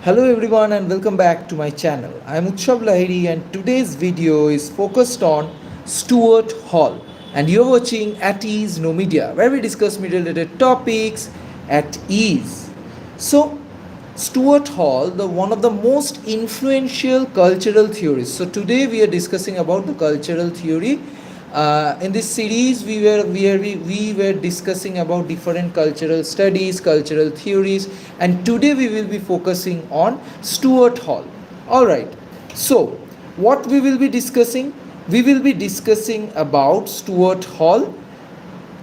Hello everyone and welcome back to my channel. I am Utshav Lahiri and today's video is focused on Stuart Hall, and you're watching At Ease No Media, where we discuss media related topics at ease. So Stuart Hall, the one of the most influential cultural theorists. So today we are discussing about the cultural theory. In this series, we were discussing about different cultural studies, cultural theories, and today we will be focusing on Stuart Hall. All right. So, what we will be discussing? We will be discussing about Stuart Hall,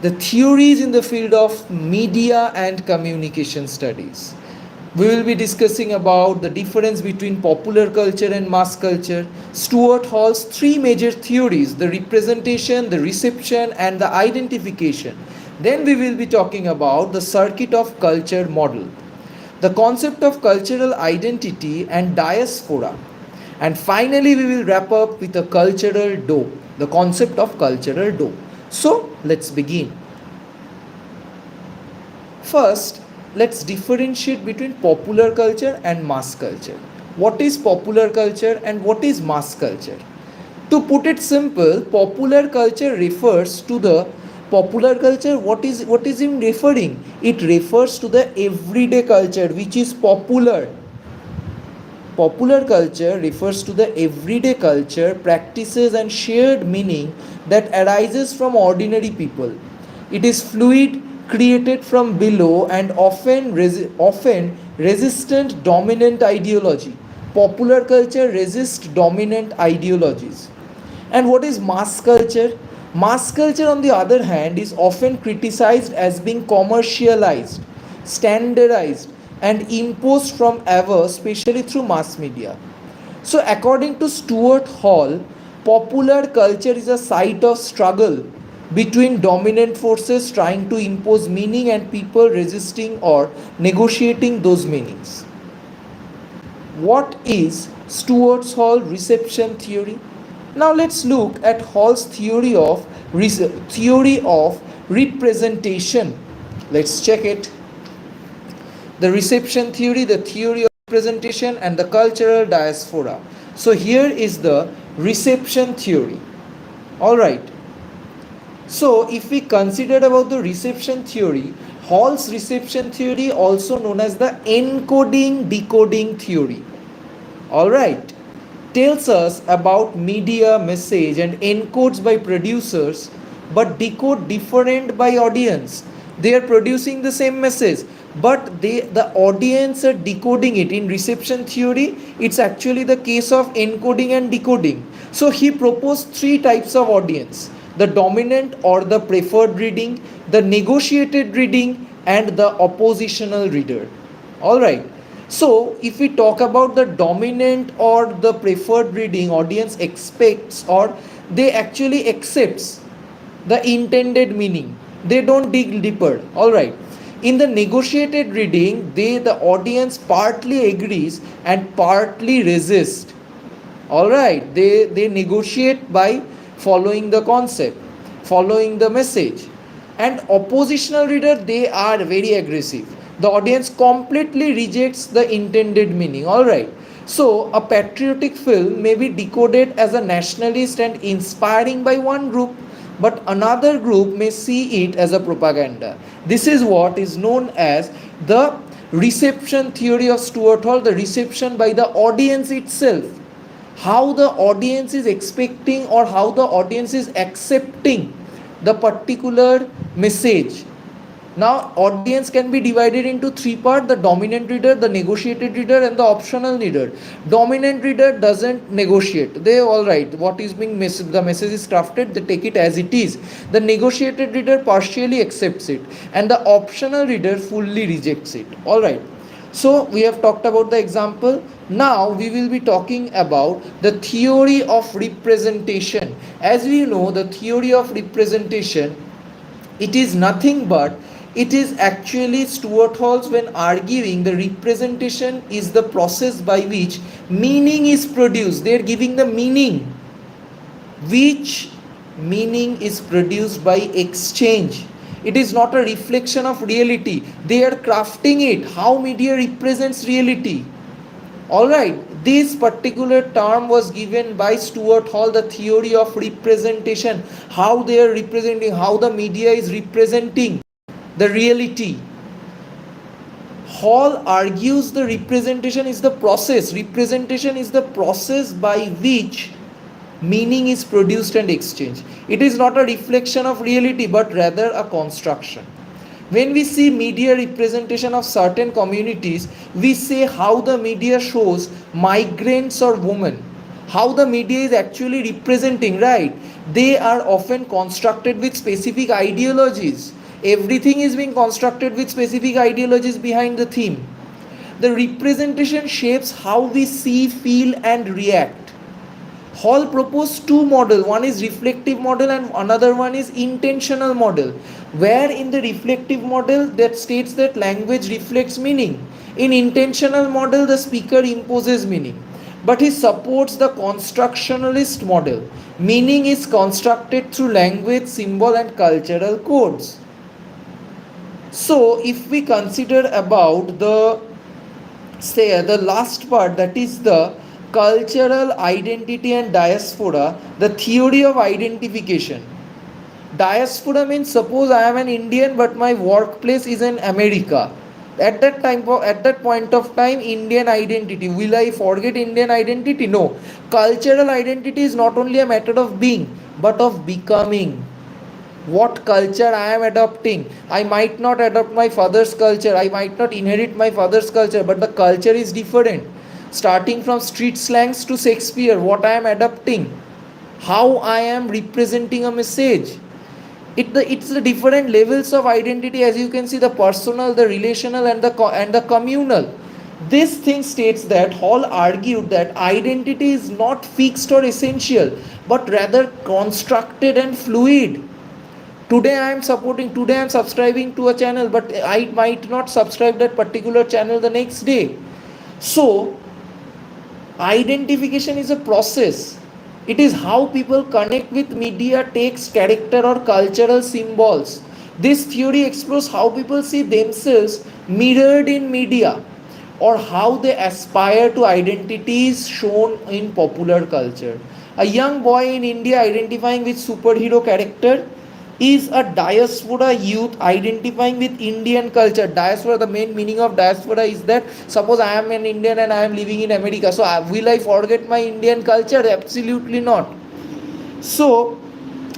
the theories in the field of media and communication studies. We will be discussing about the difference between popular culture and mass culture, Stuart Hall's three major theories, the representation, the reception, and the identification. Then we will be talking about the circuit of culture model, the concept of cultural identity and diaspora. And finally, we will wrap up with a cultural dome, the concept of cultural dome. So, let's begin. First, let's differentiate between popular culture and mass culture. What is popular culture and what is mass culture? To put it simple, popular culture refers to the popular culture. What is it referring? It refers to the everyday culture which is popular. Popular culture refers to the everyday culture, practices, and shared meaning that arises from ordinary people. It is fluid, created from below, and often resistant dominant ideology. Popular culture resists dominant ideologies. And what is mass culture? Mass culture, on the other hand, is often criticized as being commercialized, standardized, and imposed from above, especially through mass media. So, according to Stuart Hall, popular culture is a site of struggle between dominant forces trying to impose meaning and people resisting or negotiating those meanings. What is Stuart Hall reception theory? Now let's look at Hall's theory of representation. Let's check it. The reception theory, the theory of representation, and the cultural diaspora. So here is the reception theory. All right. So if we consider about the reception theory, Hall's reception theory, also known as the encoding decoding theory, all right, tells us about media message and encodes by producers but decode different by audience. They are producing the same message, but the audience are decoding it. In reception theory, it's actually the case of encoding and decoding. So he proposed three types of audience: the dominant or the preferred reading, the negotiated reading, and the oppositional reader. All right. So, if we talk about the dominant or the preferred reading, audience expects or they actually accepts the intended meaning. They don't dig deeper. All right. In the negotiated reading, the audience partly agrees and partly resists. All right. They negotiate by following the concept, following the message. And oppositional reader, they are very aggressive. The audience completely rejects the intended meaning. All right. So a patriotic film may be decoded as a nationalist and inspiring by one group, but another group may see it as a propaganda. This is what is known as the reception theory of Stuart Hall, the reception by the audience itself. How the audience is expecting or how the audience is accepting the particular message. Now, audience can be divided into three parts: the dominant reader, the negotiated reader, and the optional reader. Dominant reader doesn't negotiate. They all right. What is being the message is crafted, they take it as it is. The negotiated reader partially accepts it, and the optional reader fully rejects it. All right. So we have talked about the example. Now we will be talking about the theory of representation. As we know, the theory of representation, it is nothing but it is actually Stuart Hall's when arguing the representation is the process by which meaning is produced. They are giving the meaning, which meaning is produced by exchange. It is not a reflection of reality. They are crafting it. How media represents reality. Alright, this particular term was given by Stuart Hall, the theory of representation, how they are representing, how the media is representing the reality. Hall argues the representation is the process. Representation is the process by which meaning is produced and exchanged. It is not a reflection of reality but rather a construction. When we see media representation of certain communities, we say how the media shows migrants or women, how the media is actually representing, right? They are often constructed with specific ideologies. Everything is being constructed with specific ideologies behind the theme. The representation shapes how we see, feel, and react. Hall proposed two models. One is reflective model and another one is intentional model. Where in the reflective model that states that language reflects meaning. In intentional model the speaker imposes meaning. But he supports the constructionalist model. Meaning is constructed through language, symbol and cultural codes. So if we consider about the last part, that is the cultural identity and diaspora, the theory of identification. Diaspora means, suppose I am an Indian but my workplace is in America. At that point of time, Indian identity, will I forget Indian identity? No. Cultural identity is not only a matter of being but of becoming. What culture I am adopting. I might not adopt my father's culture, I might not inherit my father's culture, but the culture is different. Starting from street slangs to Shakespeare, what I am adopting, how I am representing a message. It's the different levels of identity, as you can see, the personal, the relational and the communal. This thing states that Hall argued that identity is not fixed or essential, but rather constructed and fluid. Today I am subscribing to a channel, but I might not subscribe that particular channel the next day. So identification is a process. It is how people connect with media, text, character or cultural symbols. This theory explores how people see themselves mirrored in media or how they aspire to identities shown in popular culture. A young boy in India identifying with superhero character is a diaspora youth identifying with Indian culture. Diaspora, the main meaning of diaspora is that, suppose I am an Indian and I am living in America, so will I forget my Indian culture? Absolutely not. So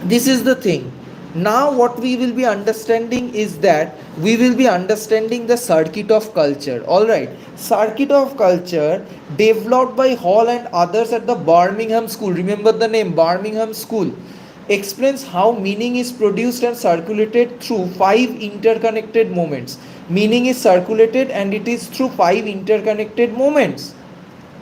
this is the thing. Now what we will be understanding is that we will be understanding the circuit of culture. Alright, circuit of culture developed by Hall and others at the Birmingham School. Remember the name, Birmingham School. Explains how meaning is produced and circulated through 5 interconnected moments. Meaning is circulated and it is through 5 interconnected moments.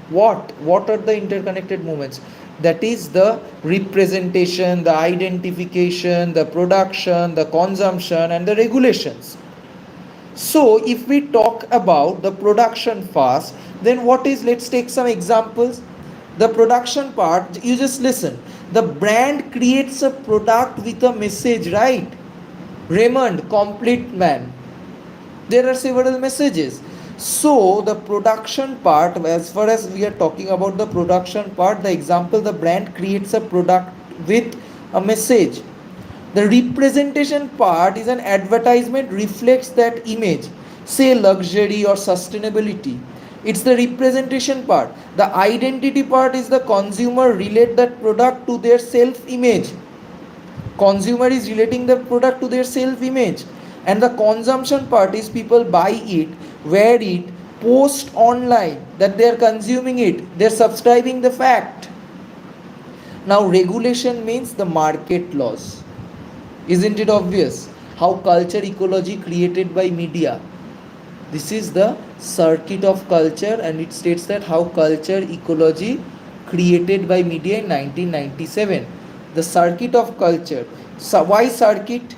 What are the interconnected moments? That is the representation, the identification, the production, the consumption and the regulations. So if we talk about the production first, then what is, let's take some examples. The production part, you just listen. The brand creates a product with a message, right? Raymond, complete man. There are several messages. So the production part, as far as we are talking about the production part, the example, the brand creates a product with a message. The representation part is an advertisement reflects that image, say luxury or sustainability. It's the representation part. The identity part is the consumer relate that product to their self-image. Consumer is relating the product to their self-image. And the consumption part is people buy it, wear it, post online that they are consuming it. They are subscribing the fact. Now regulation means the market laws. Isn't it obvious? How culture ecology created by media. This is the circuit of culture and it states that how culture ecology created by media in 1997. The circuit of culture. So why circuit?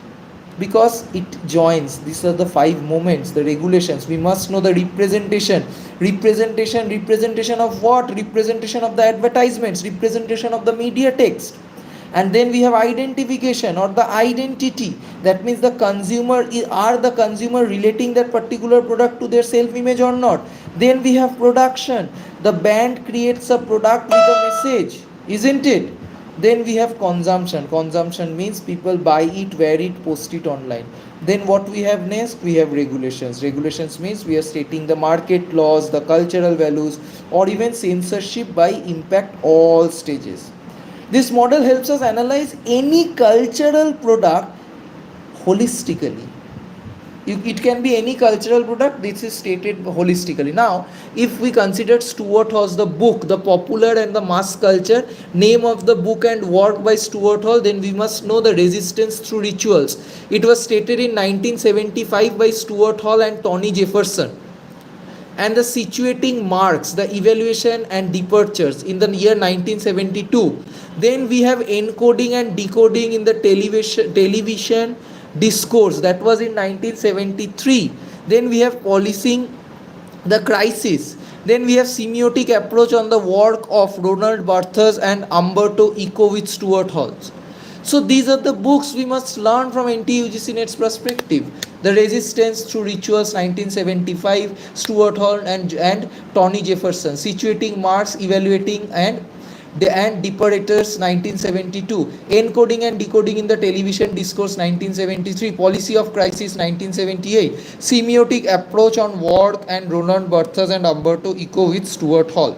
Because it joins. These are the 5 moments, the regulations. We must know the representation. Representation of what? Representation of the advertisements, representation of the media text. And then we have identification or the identity. That means the consumer, are the consumer relating that particular product to their self image or not? Then we have production. The band creates a product with a message, isn't it? Then we have consumption. Consumption means people buy it, wear it, post it online. Then what we have next? We have regulations. Regulations means we are stating the market laws, the cultural values, or even censorship by impact all stages. This model helps us analyze any cultural product holistically. It can be any cultural product. This is stated holistically. Now if we consider Stuart Hall's the book, the popular and the mass culture, name of the book and work by Stuart Hall, then we must know the resistance through rituals. It was stated in 1975 by Stuart Hall and Tony Jefferson. And the situating marks, the evaluation and departures in the year 1972. Then we have encoding and decoding in the television discourse, that was in 1973. Then we have policing the crisis. Then we have semiotic approach on the work of Ronald Barthes and Umberto Eco with Stuart Hall. So these are the books we must learn from NTUGC NET's perspective. The Resistance Through Rituals 1975, Stuart Hall and Tony Jefferson. Situating marks, evaluating and Deparators 1972, Encoding and Decoding in the Television Discourse 1973, Policy of Crisis 1978, Semiotic Approach on Work and Ronald Barthes and Umberto Eco with Stuart Hall.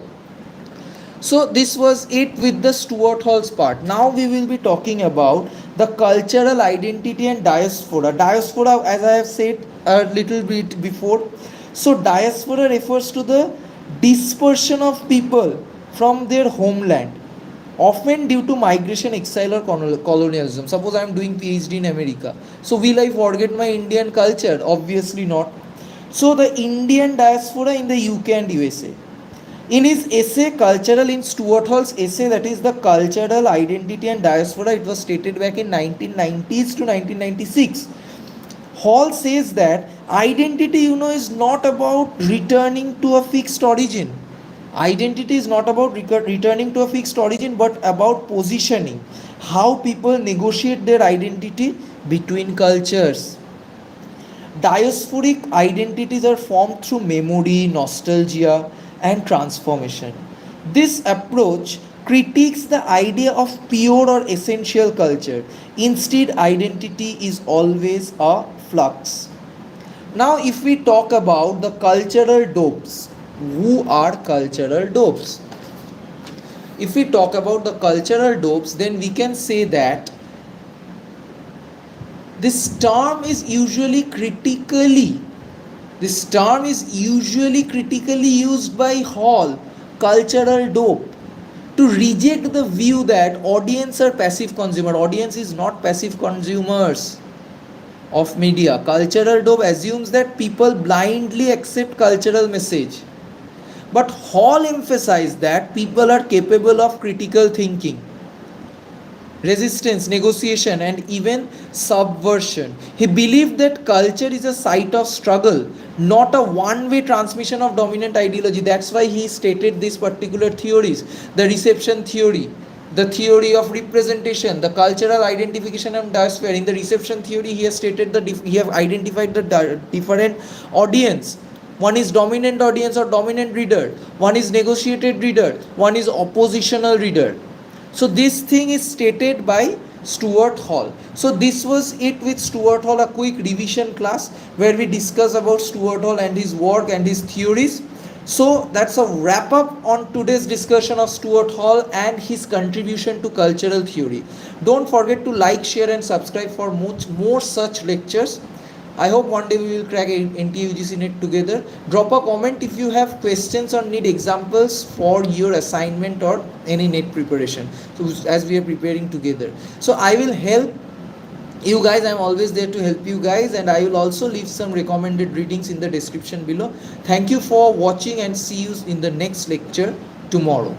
So this was it with the Stuart Hall's part. Now we will be talking about the cultural identity and diaspora. Diaspora, as I have said a little bit before, so diaspora refers to the dispersion of people from their homeland, often due to migration, exile or colonialism. Suppose I am doing PhD in America, so will I forget my Indian culture? Obviously not. So the Indian diaspora in the UK and USA. In his essay Cultural, in Stuart Hall's essay, that is the Cultural Identity and Diaspora, it was stated back in 1990s to 1996. Hall says that identity, is not about returning to a fixed origin. Identity is not about returning to a fixed origin, but about positioning, how people negotiate their identity between cultures. Diasporic identities are formed through memory, nostalgia, and transformation. This approach critiques the idea of pure or essential culture. Instead, identity is always a flux. Now, if we talk about the cultural dopes, who are cultural dopes? If we talk about the cultural dopes, then we can say that this term is usually critically used by Hall, cultural dope, to reject the view that audience are passive consumer. Audience is not passive consumers of media. Cultural dope assumes that people blindly accept cultural message. But Hall emphasized that people are capable of critical thinking, resistance, negotiation, and even subversion. He believed that culture is a site of struggle, not a one-way transmission of dominant ideology. That's why he stated these particular theories: the reception theory, the theory of representation, the cultural identification and diaspora. In the reception theory, he has stated that he have identified the different audience. One is dominant audience or dominant reader, one is negotiated reader, one is oppositional reader. So this thing is stated by Stuart Hall. So this was it with Stuart Hall, a quick revision class where we discuss about Stuart Hall and his work and his theories. So that's a wrap up on today's discussion of Stuart Hall and his contribution to cultural theory. Don't forget to like, share and subscribe for more such lectures. I hope one day we will crack NTUGC NET together. Drop a comment if you have questions or need examples for your assignment or any NET preparation. So as we are preparing together. So I will help you guys. I am always there to help you guys, and I will also leave some recommended readings in the description below. Thank you for watching and see you in the next lecture tomorrow.